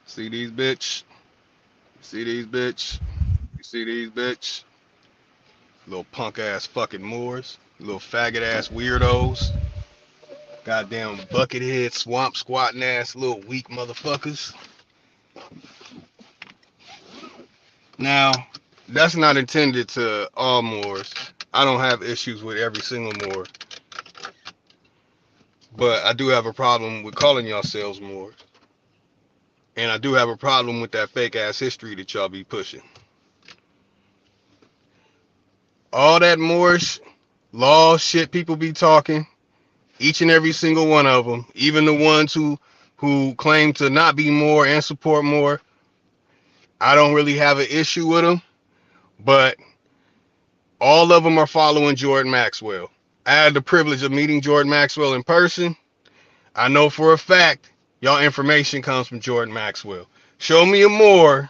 See these bitch? See these bitch? You see these bitch? Little punk ass fucking Moors. Little faggot ass weirdos. Goddamn buckethead swamp squatting ass little weak motherfuckers. Now, that's not intended to all Moors. I don't have issues with every single Moor. But I do have a problem with calling yourselves Moors. And I do have a problem with that fake ass history that y'all be pushing. All that Moorish law shit people be talking, each and every single one of them, even the ones who claim to not be Moor and support Moor, I don't really have an issue with them, but all of them are following Jordan Maxwell. I had the privilege of meeting Jordan Maxwell in person. I know for a fact y'all information comes from Jordan Maxwell. Show me a Moor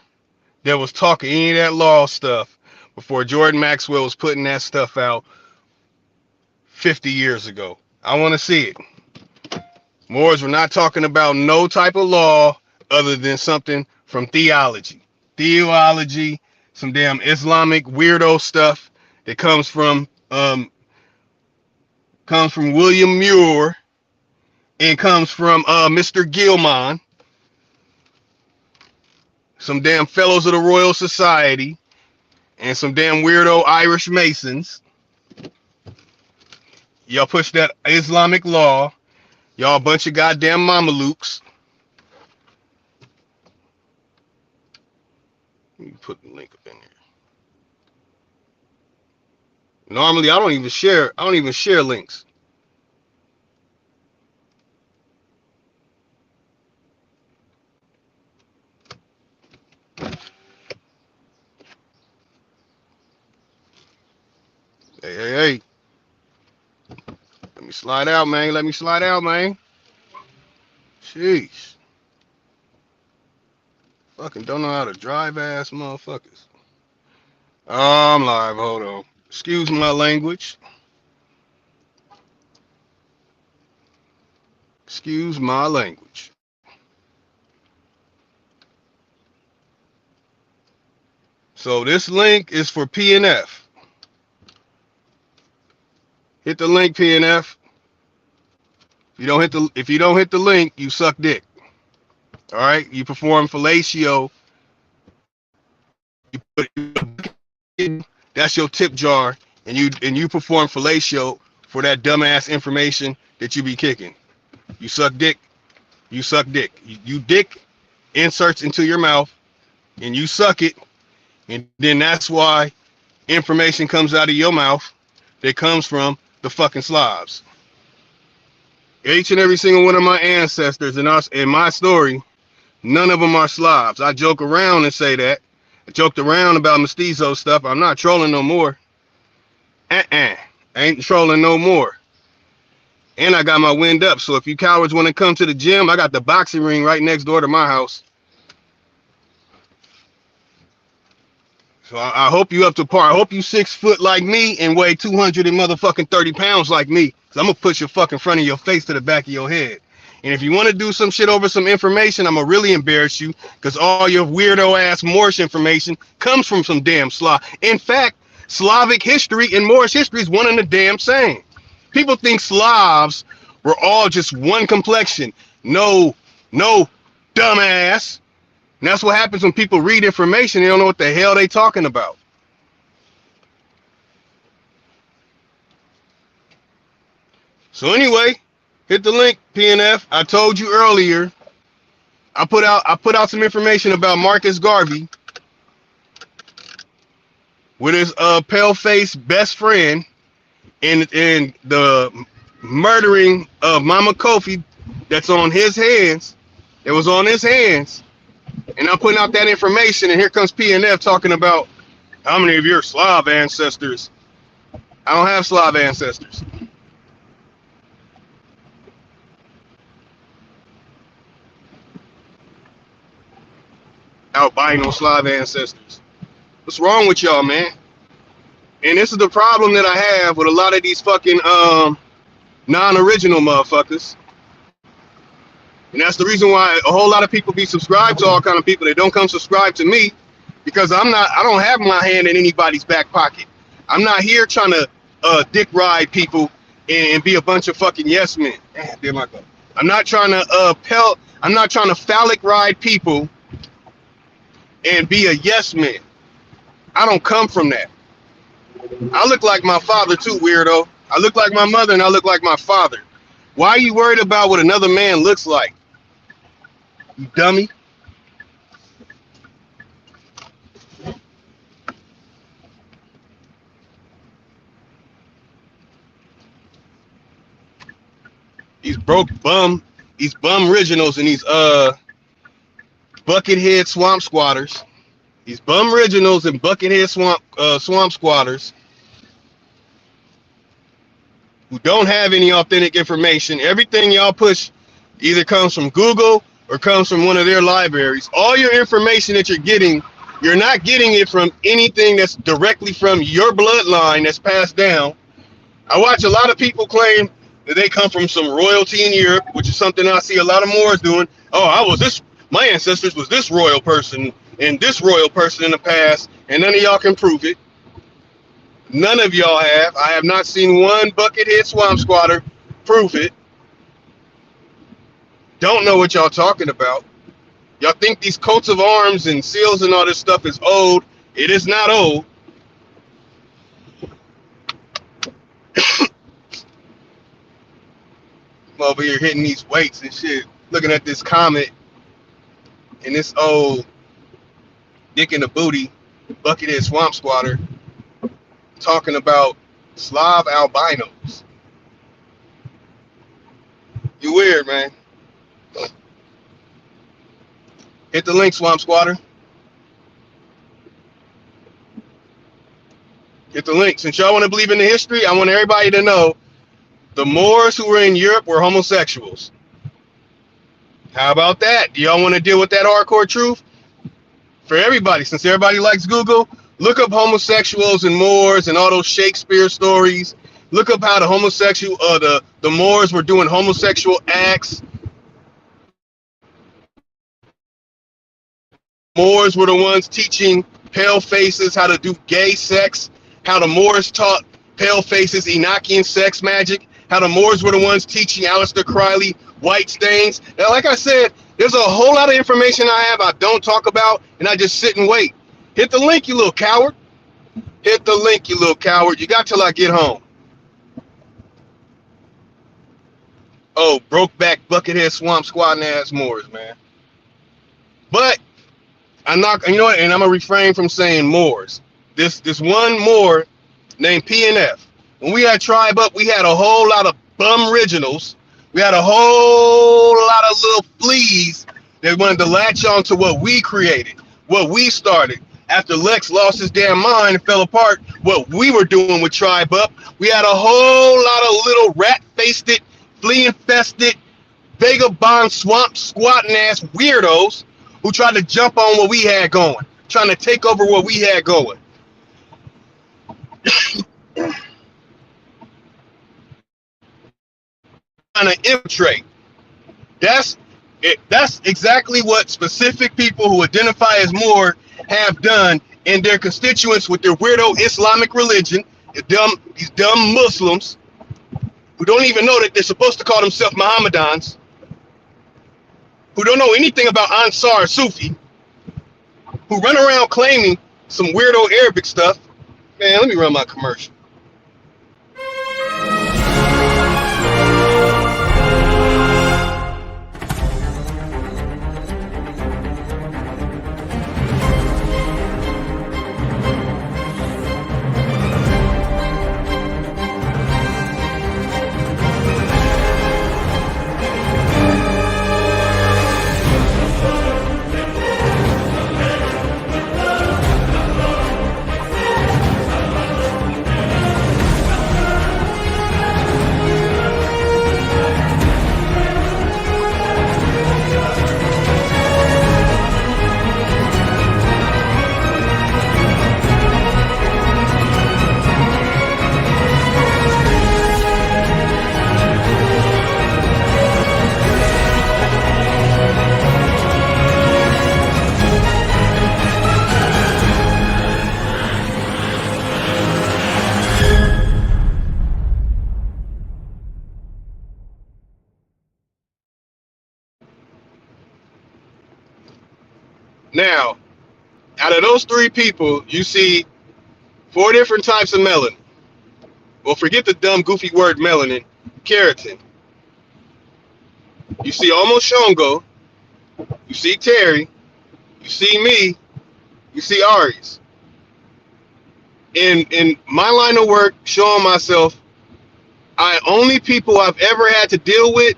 that was talking any of that law stuff before Jordan Maxwell was putting that stuff out 50 years ago. I want to see it. Moors were not talking about no type of law other than something from theology, some damn Islamic weirdo stuff that comes from William Muir and comes from Mr. Gilman, some damn fellows of the Royal Society, and some damn weirdo Irish Masons. Y'all push that Islamic law. Y'all a bunch of goddamn Mamelukes. Let me put the link up in here. Normally, I don't even share links. Hey. Let me slide out, man. Jeez. Fucking don't know how to drive ass motherfuckers. Oh, I'm live. Hold on. Excuse my language. Excuse my language. So this link is for PNF. Hit the link, PNF. If you don't hit the link, you suck dick. All right, you perform fellatio. That's your tip jar, and you perform fellatio for that dumbass information that you be kicking. You suck dick. You suck dick. You dick inserts into your mouth, and you suck it, and then that's why information comes out of your mouth that comes from the fucking Slavs. Each and every single one of my ancestors in my story, none of them are Slavs. I joke around and say that. I joked around about mestizo stuff. I'm not trolling no more. I ain't trolling no more. And I got my wind up. So if you cowards want to come to the gym, I got the boxing ring right next door to my house. So I hope you up to par. I hope you 6 foot like me and weigh 200 and motherfucking 30 pounds like me. Cause I'm gonna push your fucking front of your face to the back of your head. And if you want to do some shit over some information, I'm gonna really embarrass you. Cause all your weirdo ass Moorish information comes from some damn Slav. In fact, Slavic history and Moorish history is one and the damn same. People think Slavs were all just one complexion. No, dumbass. And that's what happens when people read information. They don't know what the hell they talking about. So anyway, hit the link, PNF. I told you earlier. I put out some information about Marcus Garvey with his pale-faced best friend and the murdering of Mama Kofi that's on his hands. It was on his hands. And I'm putting out that information, and here comes PNF talking about how many of your Slav ancestors. I don't have Slav ancestors. Albino Slav ancestors. What's wrong with y'all, man? And this is the problem that I have with a lot of these fucking non-original motherfuckers. And that's the reason why a whole lot of people be subscribed to all kind of people. They don't come subscribe to me because I don't have my hand in anybody's back pocket. I'm not here trying to dick ride people and be a bunch of fucking yes men. Damn, I'm not trying to I'm not trying to phallic ride people and be a yes man. I don't come from that. I look like my father too, weirdo. I look like my mother and I look like my father. Why are you worried about what another man looks like? You dummy. These bum originals and these buckethead swamp squatters. These bum originals and buckethead swamp squatters who don't have any authentic information. Everything y'all push either comes from Google or comes from one of their libraries. All your information that you're getting, you're not getting it from anything that's directly from your bloodline that's passed down. I watch a lot of people claim that they come from some royalty in Europe, which is something I see a lot of Moors doing. Oh, my ancestors was this royal person and this royal person in the past, and none of y'all can prove it. None of y'all have. I have not seen one buckethead swamp squatter prove it. Don't know what y'all talking about. Y'all think these coats of arms and seals and all this stuff is old. It is not old. I'm over here hitting these weights and shit, looking at this comment and this old dick in the booty buckethead swamp squatter talking about Slav albinos. You weird, man. Hit the link, swamp squatter. Hit the link. Since y'all want to believe in the history, I want everybody to know the Moors who were in Europe were homosexuals. How about that? Do y'all want to deal with that hardcore truth? For everybody, since everybody likes Google, look up homosexuals and Moors and all those Shakespeare stories. Look up how the Moors were doing homosexual acts. Moors were the ones teaching pale faces how to do gay sex. How the Moors taught pale faces Enochian sex magic. How the Moors were the ones teaching Aleister Crowley white stains. Now, like I said, there's a whole lot of information I don't talk about, and I just sit and wait. Hit the link, you little coward. Hit the link, you little coward. You got till I get home. Oh, broke back buckethead swamp squatting ass Moors, man. But I'm not, you know what, and I'm gonna refrain from saying Moors. This one Moor named PNF. When we had Tribe Up, we had a whole lot of bum originals. We had a whole lot of little fleas that wanted to latch on to what we created, what we started. After Lex lost his damn mind and fell apart, what we were doing with Tribe Up, we had a whole lot of little rat-faced, flea-infested, vagabond swamp squatting ass weirdos who tried to jump on what we had going, trying to take over what we had going. Trying to infiltrate. That's exactly what specific people who identify as Moor have done in their constituents with their weirdo Islamic religion. These dumb Muslims who don't even know that they're supposed to call themselves Mohammedans, who don't know anything about Ansar Sufi, who run around claiming some weirdo Arabic stuff. Man, let me run my commercial. Now, out of those three people, you see four different types of melanin. Well, forget the dumb, goofy word melanin, keratin. You see almost Shongo, you see Terry, you see me, you see Aries. In my line of work, showing myself, only people I've ever had to deal with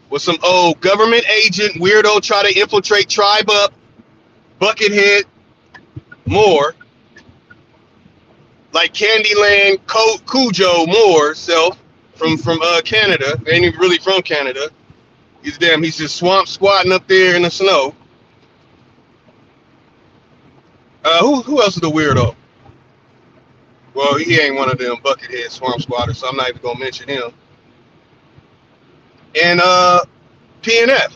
was some old government agent weirdo try to infiltrate Tribe Up, Buckethead, Moore, like Candyland, Cujo Moore self from Canada. Ain't even really from Canada. He's just swamp squatting up there in the snow. Who else is the weirdo? Well, he ain't one of them Buckethead swamp squatters, so I'm not even gonna mention him. And PNF.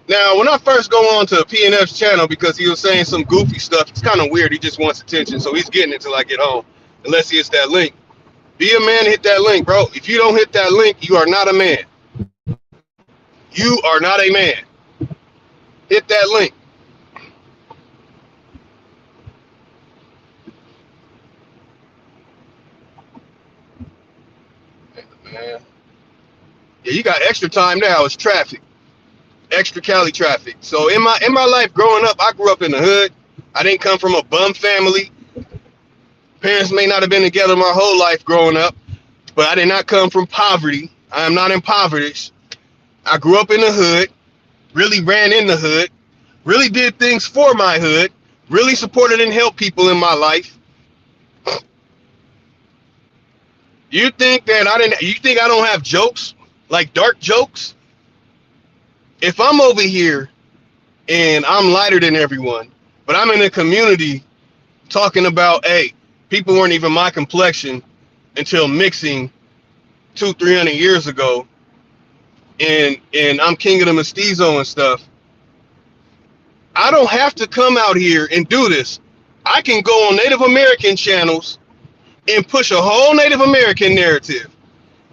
Now, when I first go on to PNF's channel, because he was saying some goofy stuff, it's kind of weird. He just wants attention, so he's getting it till I get home, unless he hits that link. Be a man, hit that link, bro. If you don't hit that link, you are not a man. You are not a man. Hit that link. Man. Yeah, you got extra time now. It's traffic. Extra Cali traffic. So in my life growing up, I grew up in the hood. I didn't come from a bum family. Parents may not have been together my whole life growing up, but I did not come from poverty. I am not impoverished. I grew up in the hood, really ran in the hood, really did things for my hood, really supported and helped people in my life. You think I don't have jokes, like dark jokes? If I'm over here and I'm lighter than everyone, but I'm in a community talking about, hey, people weren't even my complexion until mixing 200-300 years ago, and I'm king of the mestizo and stuff. I don't have to come out here and do this. I can go on Native American channels and push a whole Native American narrative.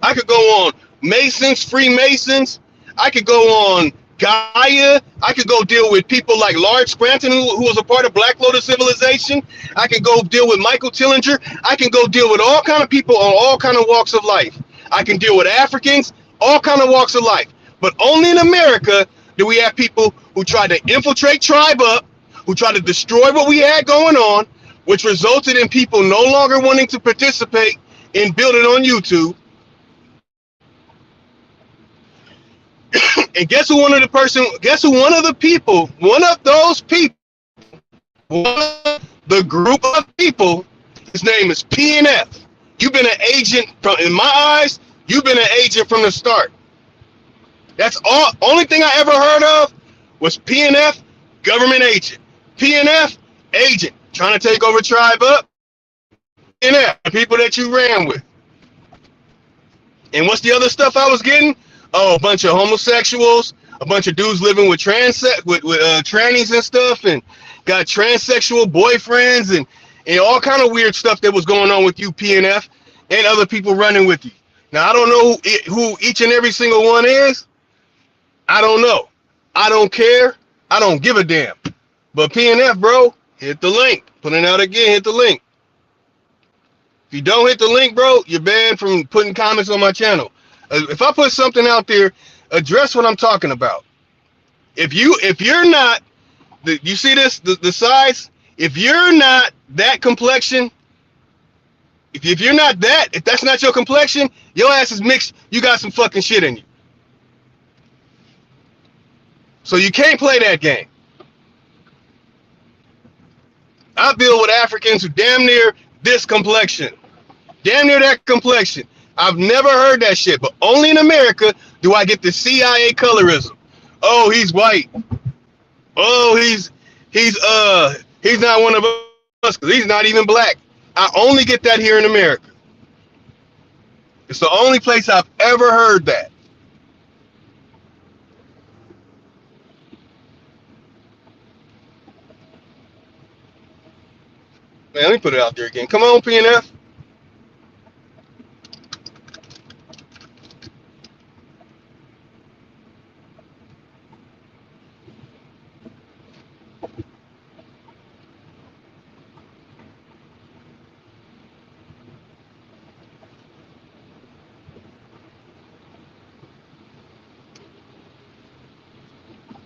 I could go on Masons, Freemasons. I could go on Gaia. I could go deal with people like Lawrence Scranton, who was a part of Black Lotus civilization. I can go deal with Michael Tillinger. I can go deal with all kind of people on all kind of walks of life. I can deal with Africans, all kind of walks of life. But only in America do we have people who try to infiltrate Tribe Up, who try to destroy what we had going on, which resulted in people no longer wanting to participate in building on YouTube. And guess who one of the people, one of those people, one of the group of people, his name is PNF. You've been an agent in my eyes, you've been an agent from the start. That's all. Only thing I ever heard of was PNF, government agent. PNF, agent, trying to take over Tribe Up. PNF, the people that you ran with. And what's the other stuff I was getting? Oh, a bunch of homosexuals, a bunch of dudes living with trannies and stuff, and got transsexual boyfriends, and all kind of weird stuff that was going on with you, PNF, and other people running with you. Now, I don't know who each and every single one is. I don't know. I don't care. I don't give a damn. But PNF, bro, hit the link. Put it out again, hit the link. If you don't hit the link, bro, you're banned from putting comments on my channel. If I put something out there, address what I'm talking about. If you're not, you see this, the size? If you're not that complexion, if you're not that, if that's not your complexion, your ass is mixed, you got some fucking shit in you. So you can't play that game. I deal with Africans who damn near this complexion. Damn near that complexion. I've never heard that shit, but only in America do I get the CIA colorism. Oh, he's white. Oh, he's not one of us because he's not even black. I only get that here in America. It's the only place I've ever heard that. Man, let me put it out there again. Come on, PNF.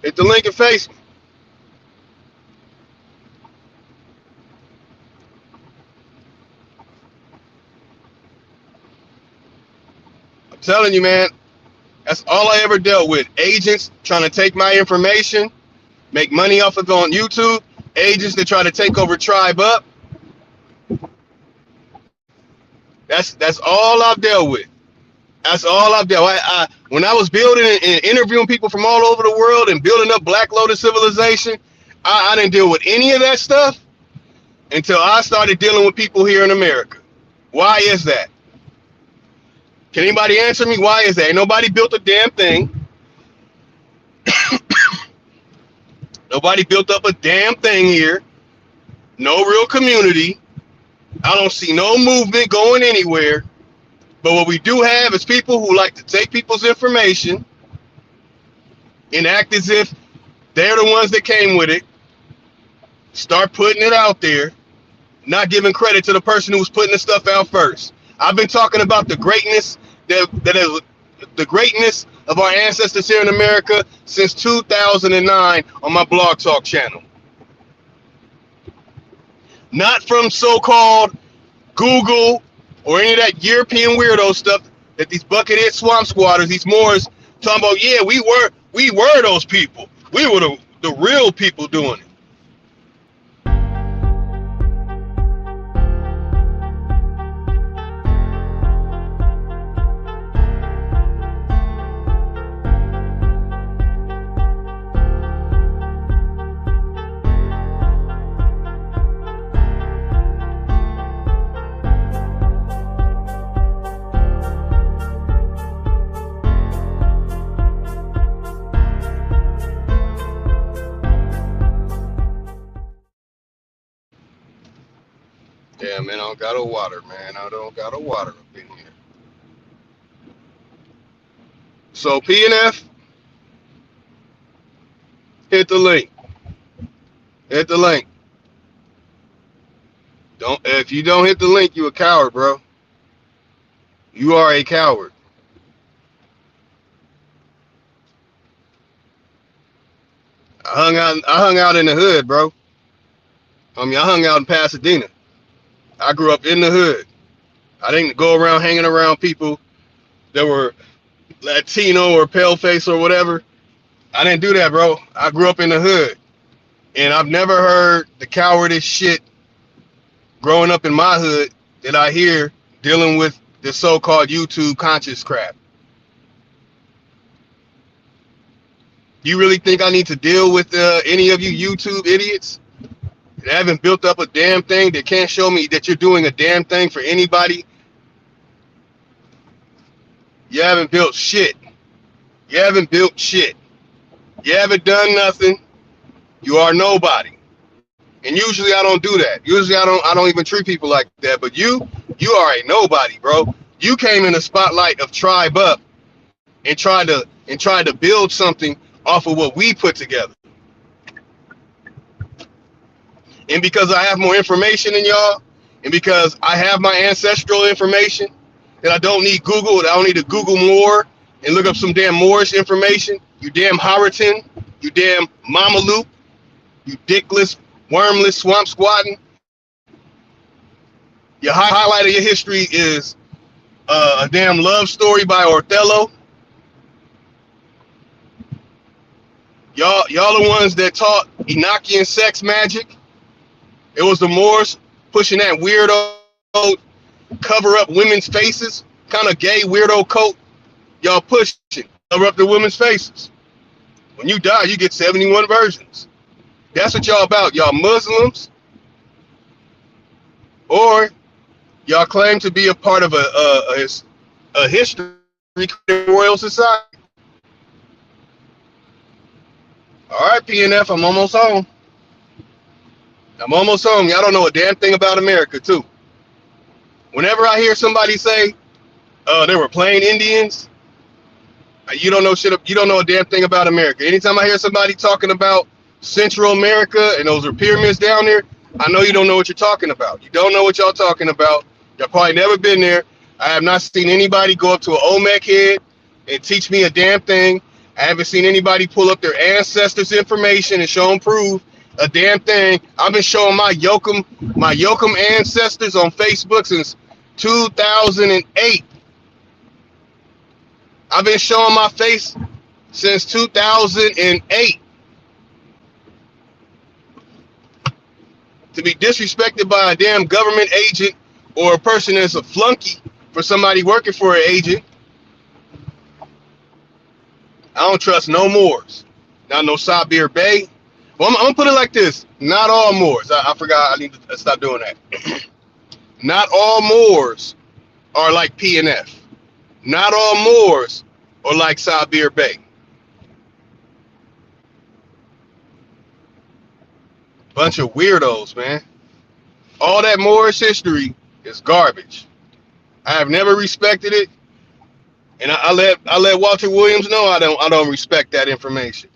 Hit the link and face me. I'm telling you, man, that's all I ever dealt with. Agents trying to take my information, make money off of it on YouTube. Agents that try to take over Tribe Up. That's all I've dealt with. That's all I've dealt with. When I was building and interviewing people from all over the world and building up Black Lotus civilization, I didn't deal with any of that stuff until I started dealing with people here in America. Why is that? Can anybody answer me? Why is that? Ain't nobody built a damn thing. Nobody built up a damn thing here. No real community. I don't see no movement going anywhere. But what we do have is people who like to take people's information and act as if they're the ones that came with it, start putting it out there, not giving credit to the person who was putting the stuff out first. I've been talking about the greatness that is the greatness of our ancestors here in America since 2009 on my Blog Talk channel. Not from so-called Google or any of that European weirdo stuff that these buckethead swamp squatters, these Moors, talking about, yeah, we were those people. We were the real people doing it. Yeah, man, I don't got no water, man. I don't got no water up in here. So PNF, hit the link. Hit the link. If you don't hit the link, you a coward, bro. You are a coward. I hung out in the hood, bro. I hung out in Pasadena. I grew up in the hood. I didn't go around hanging around people that were Latino or paleface or whatever. I didn't do that, bro. I grew up in the hood. And I've never heard the cowardice shit growing up in my hood that I hear dealing with the so-called YouTube conscious crap. You really think I need to deal with any of you YouTube idiots that haven't built up a damn thing, that can't show me that you're doing a damn thing for anybody? You haven't built shit. You haven't built shit. You haven't done nothing. You are nobody. And usually I don't do that. Usually I don't even treat people like that. But you are a nobody, bro. You came in the spotlight of Tribe Up and tried to build something off of what we put together. And because I have more information than y'all, and because I have my ancestral information, that I don't need Google, that I don't need to Google more and look up some damn Moorish information, you damn Haratin, you damn Mameluke, you dickless, wormless, swamp squatting. Your highlight of your history is a damn love story by Othello. Y'all the ones that taught Enochian sex magic. It was the Moors pushing that weirdo cover up women's faces, kind of gay weirdo coat. Y'all pushing, cover up the women's faces. When you die, you get 71 versions. That's what y'all about. Y'all Muslims, or y'all claim to be a part of a history royal society. All right, PNF, I'm almost home. Y'all don't know a damn thing about America, too. Whenever I hear somebody say, they were plain Indians, you don't know shit. You don't know a damn thing about America. Anytime I hear somebody talking about Central America and those are pyramids down there, I know you don't know what you're talking about. You don't know what y'all talking about. Y'all probably never been there. I have not seen anybody go up to an Olmec head and teach me a damn thing. I haven't seen anybody pull up their ancestors' information and show them prove a damn thing. I've been showing my Yokum ancestors on Facebook since 2008. I've been showing my face since 2008. To be disrespected by a damn government agent or a person that's a flunky for somebody working for an agent, I don't trust no Moors. Not no Sabir Bay. Well, I'm gonna put it like this: not all Moors. I forgot. I need to stop doing that. Not all Moors are like PNF. Not all Moors are like Sabir Bay. Bunch of weirdos, man. All that Moorish history is garbage. I have never respected it, and I let Walter Williams know I don't respect that information.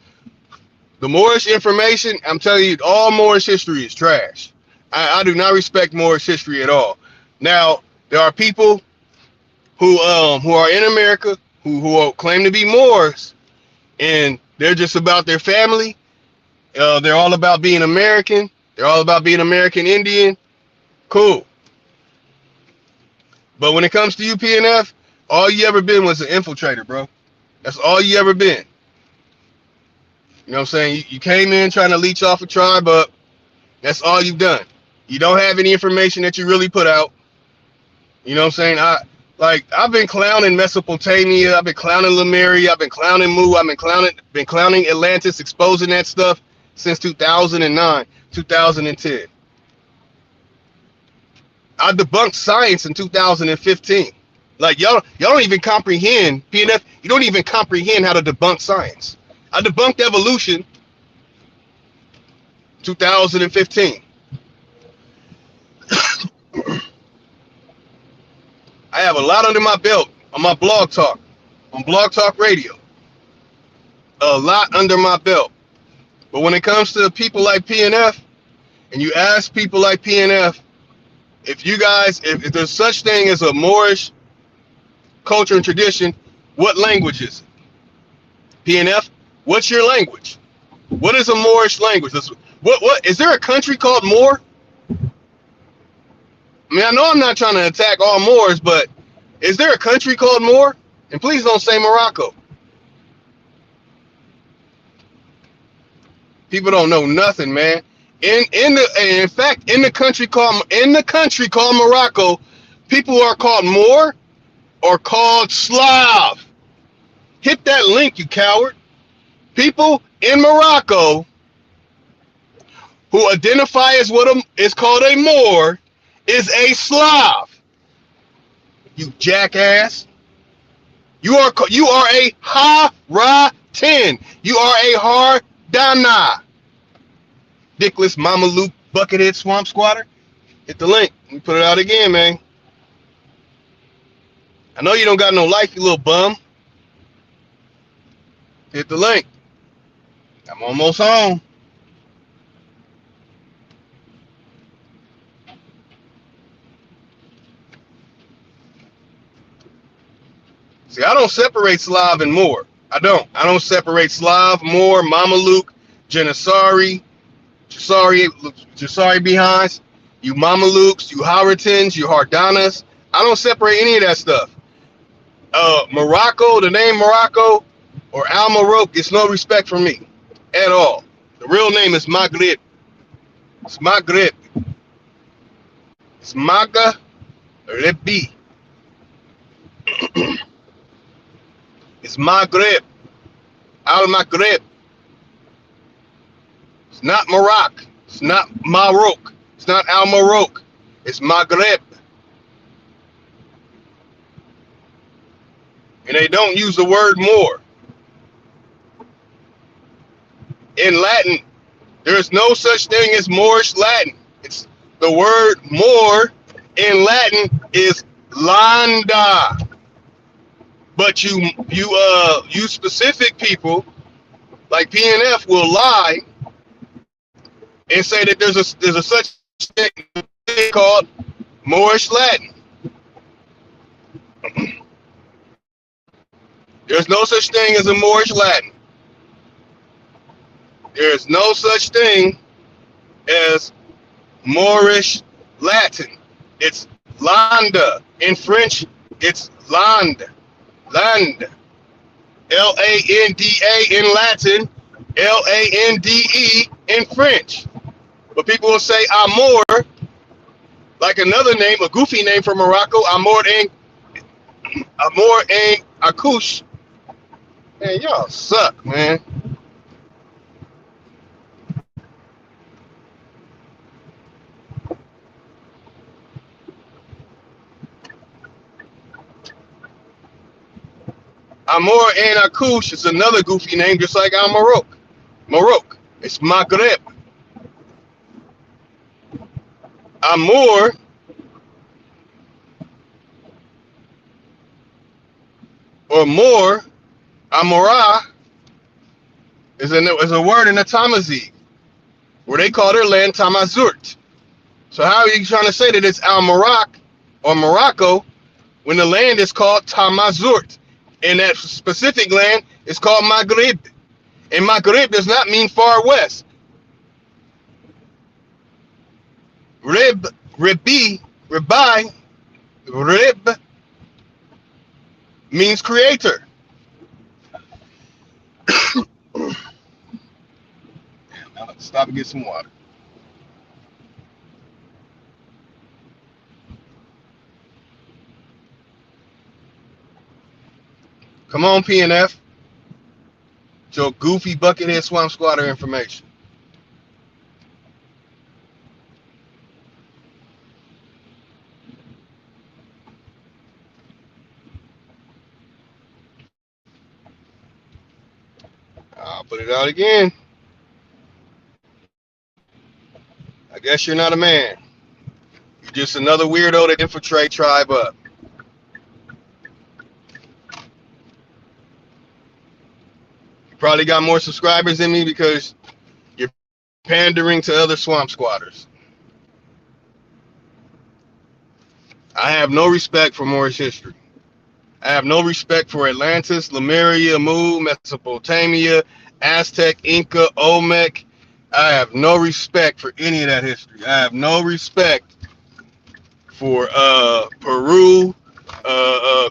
The Moorish information, I'm telling you, all Moorish history is trash. I do not respect Moorish history at all. Now, there are people who are in America who claim to be Moors, and they're just about their family. They're all about being American. They're all about being American Indian. Cool. But when it comes to UPNF, all you ever been was an infiltrator, bro. That's all you ever been. You know what I'm saying? You came in trying to leech off a tribe, but that's all you've done. You don't have any information that you really put out. You know what I'm saying? I've been clowning Mesopotamia, I've been clowning Lemuria, I've been clowning Mu, I've been clowning Atlantis, exposing that stuff since 2009, 2010. I debunked science in 2015. Like y'all don't even comprehend PNF. You don't even comprehend how to debunk science. I debunked evolution 2015. I have a lot under my belt on my blog talk, on Blog Talk Radio. A lot under my belt. But when it comes to people like PNF, and you ask people like PNF, if there's such thing as a Moorish culture and tradition, what language is it? PNF, what's your language? What is a Moorish language? What is there a country called Moor? I mean, I know I'm not trying to attack all Moors, but is there a country called Moor? And please don't say Morocco. People don't know nothing, man. In the country called Morocco, people are called Moor or called Slav. Hit that link, you coward. People in Morocco who identify as what is called a Moor is a Slav. You jackass. You are a Haratin. You are a Hardana. Dickless Mameluke Buckethead Swamp Squatter. Hit the link. Let me put it out again, man. I know you don't got no life, you little bum. Hit the link. I'm almost home. See, I don't separate Slav and Moor. I don't separate Slav, Moor, Mameluke, Janissary, Jasari behinds, you Mamelukes, you Haratins, you Hardanas. I don't separate any of that stuff. Morocco, the name Morocco or Al Maroc, it's no respect for me at all. The real name is Maghreb. It's Maghreb. It's Maghreb. It's Maghreb. Al Maghreb. It's not Morocco. It's not Maroc. It's not Al Maroc. It's Maghreb. And they don't use the word Moor. In Latin, there's no such thing as Moorish Latin. It's the word Moor in Latin is Landa. But you specific people like PNF will lie and say that there's a such thing called Moorish Latin. There's no such thing as a Moorish Latin. There's no such thing as Moorish Latin. It's Landa. In French, it's Land. Land. Landa in Latin, Lande in French. But people will say Amor, like another name, a goofy name for Morocco, Amor en Akush. Man, y'all suck, man. Amor en Akush is another goofy name, just like Al Morocco. Morocco. It's Maghreb. Amor or more, Amorah, is a word in the Tamazight, where they call their land Tamazurt. So how are you trying to say that it's Al Morocco or Morocco when the land is called Tamazurt? And that specific land is called Maghrib. And Maghrib does not mean far west. Rib, Ribi, Rib means creator. Stop and get some water. Come on, PNF. Your goofy buckethead swamp squatter information. I'll put it out again. I guess you're not a man. You're just another weirdo that infiltrate Tribe Up. You probably got more subscribers than me because you're pandering to other swamp squatters. I have no respect for Moorish history. I have no respect for Atlantis, Lemuria, Mu, Mesopotamia, Aztec, Inca, Olmec. I have no respect for any of that history. I have no respect for Peru,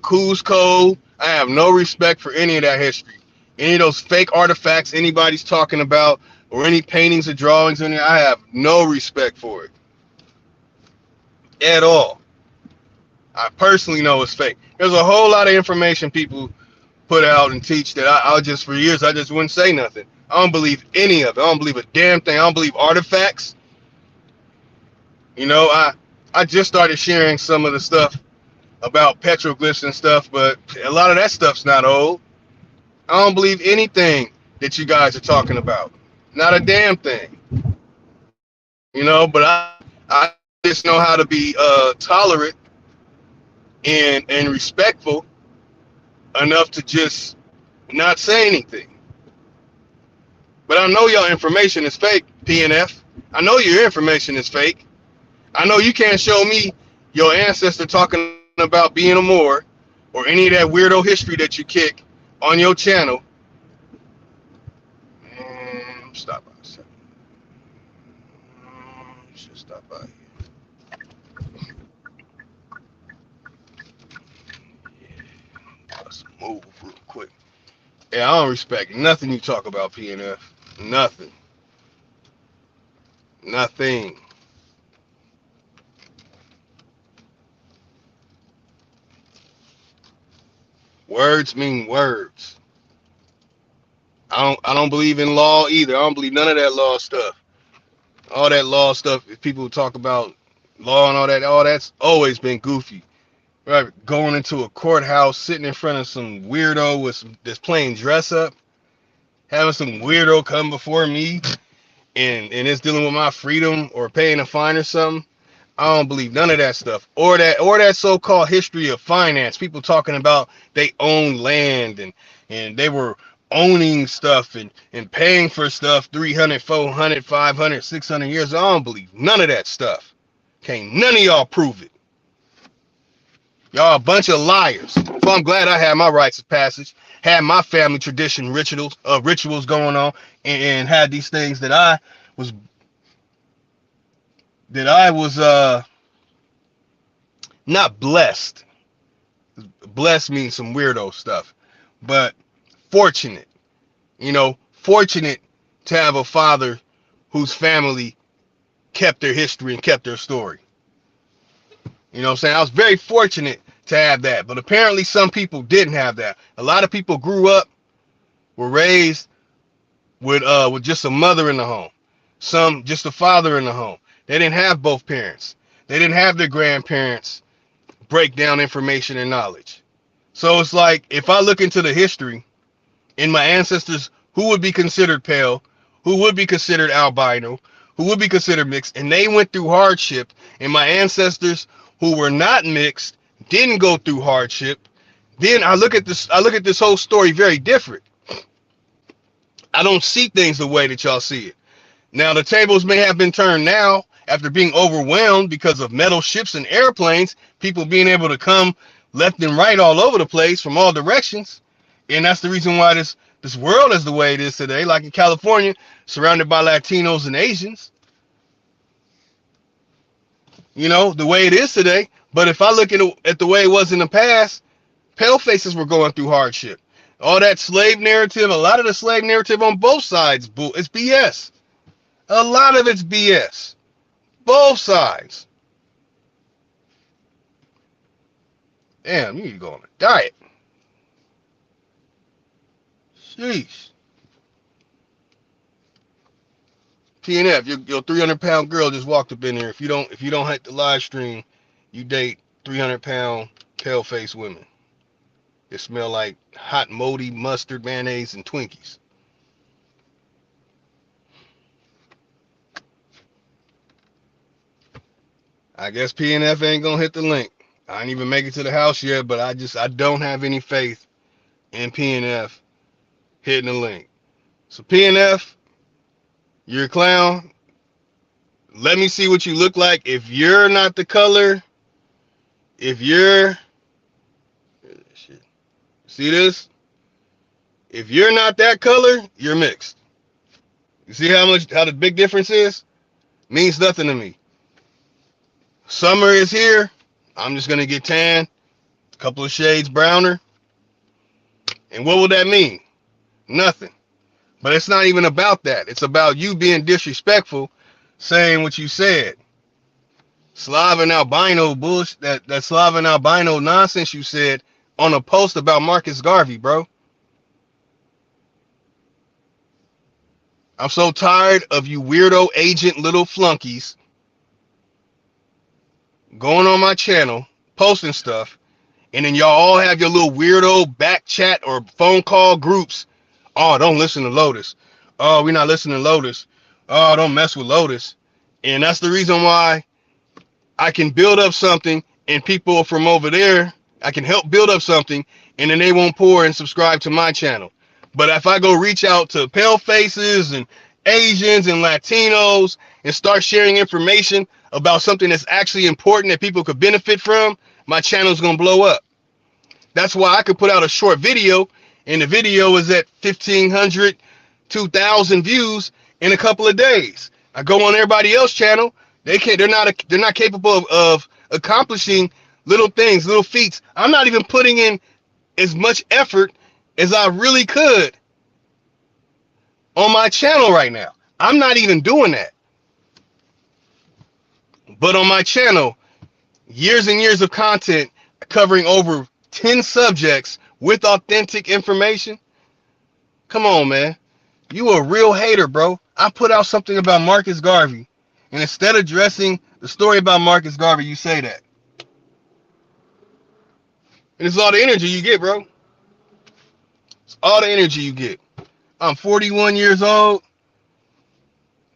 Cuzco. I have no respect for any of that history. Any of those fake artifacts anybody's talking about, or any paintings or drawings in there, I have no respect for it at all. I personally know it's fake. There's a whole lot of information people put out and teach that I just, for years, I just wouldn't say nothing. I don't believe any of it. I don't believe a damn thing. I don't believe artifacts. You know, I just started sharing some of the stuff about petroglyphs and stuff, but a lot of that stuff's not old. I don't believe anything that you guys are talking about. Not a damn thing. You know, but I just know how to be tolerant and respectful enough to just not say anything. But I know your information is fake, PNF. I know your information is fake. I know you can't show me your ancestor talking about being a Moor or any of that weirdo history that you kick on your channel. Stop by a second. Should stop by here. Yeah, let's move real quick. Yeah, I don't respect nothing you talk about, PNF. Nothing. Nothing. Words mean words. I don't believe in law either. I don't believe none of that law stuff. All that law stuff, if people talk about law and all that's always been goofy. Right? Going into a courthouse, sitting in front of some weirdo with this plain dress up, having some weirdo come before me and it's dealing with my freedom or paying a fine or something. I don't believe none of that stuff. Or that so-called history of finance. People talking about they own land and they were owning stuff and paying for stuff 300, 400, 500, 600 years. I don't believe none of that stuff. Can't none of y'all prove it. Y'all a bunch of liars. So I'm glad I had my rites of passage. had my family tradition rituals going on, and had these things was that I was not blessed. Blessed means some weirdo stuff, but fortunate, fortunate to have a father whose family kept their history and kept their story. You know what I'm saying? I was very fortunate to have that, but apparently some people didn't have that. A lot of people grew up, were raised with just a mother in the home, some just a father in the home. They didn't have both parents. They didn't have their grandparents break down information and knowledge. So it's like, if I look into the history in my ancestors, who would be considered pale, who would be considered albino, who would be considered mixed, and they went through hardship, and my ancestors who were not mixed didn't go through hardship, then I look at this whole story very different. I don't see things the way that y'all see it. Now, the tables may have been turned now after being overwhelmed because of metal ships and airplanes, people being able to come left and right all over the place from all directions. And that's the reason why this world is the way it is today, like in California, surrounded by Latinos and Asians. The way it is today. But if I look at the way it was in the past, pale faces were going through hardship. All that slave narrative, a lot of the slave narrative on both sides, it's BS. A lot of it's BS. Both sides. Damn, you need to go on a diet. Sheesh. TNF, your 300-pound girl just walked up in here. If you don't hit the live stream, you date 300-pound pale face women. It smell like hot moldy mustard, mayonnaise, and Twinkies. I guess PNF ain't gonna hit the link. I didn't even make it to the house yet, but I don't have any faith in PNF hitting the link. So PNF, you're a clown. Let me see what you look like. If you're not the color, see this? If you're not that color, you're mixed. You see how the big difference is? Means nothing to me. Summer is here. I'm just gonna get tan, a couple of shades browner. And what will that mean? Nothing. But it's not even about that. It's about you being disrespectful, saying what you said. Slav and albino bullshit, that Slav and albino nonsense you said on a post about Marcus Garvey, bro. I'm so tired of you weirdo agent little flunkies going on my channel, posting stuff, and then y'all all have your little weirdo back chat or phone call groups. Oh, don't listen to Lotus. Oh, we're not listening to Lotus. Oh, don't mess with Lotus. And that's the reason why I can build up something, and people from over there, I can help build up something, and then they won't pour and subscribe to my channel. But if I go reach out to pale faces and Asians and Latinos and start sharing information about something that's actually important that people could benefit from, my channel's gonna blow up. That's why I could put out a short video, and the video is at 1,500, 2,000 views in a couple of days. I go on everybody else's channel, they're not capable of accomplishing little things, little feats. I'm not even putting in as much effort as I really could on my channel right now. I'm not even doing that. But on my channel, years and years of content covering over 10 subjects with authentic information. Come on, man. You a real hater, bro. I put out something about Marcus Garvey, and instead of addressing the story about Marcus Garvey, you say that. And it's all the energy you get, bro. It's all the energy you get. I'm 41 years old,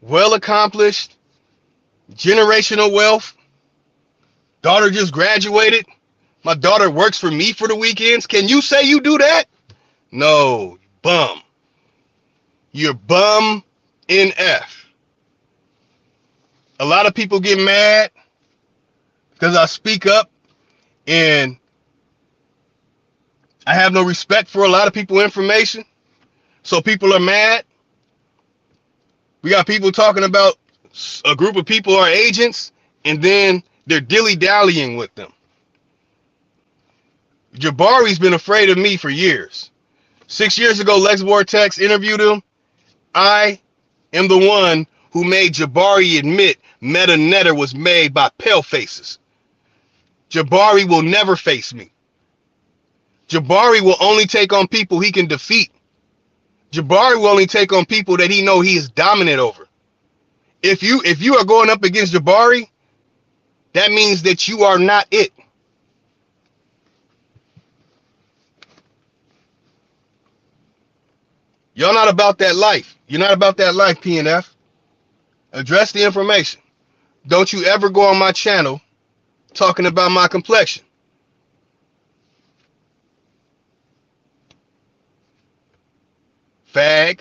well accomplished, generational wealth. Daughter just graduated. My daughter works for me for the weekends. Can you say you do that? No, bum. You're bum in F. A lot of people get mad because I speak up and I have no respect for a lot of people's information. So people are mad. We got people talking about a group of people are agents, and then they're dilly-dallying with them. Jabari's been afraid of me for years. 6 years ago, Lex Vortex interviewed him. I am the one who made Jabari admit Meta Netter was made by pale faces. Jabari will never face me. Jabari will only take on people he can defeat. Jabari will only take on people that he know he is dominant over. If you are going up against Jabari, that means that you are not it. Y'all not about that life. You're not about that life, PNF. Address the information. Don't you ever go on my channel talking about my complexion. Fag.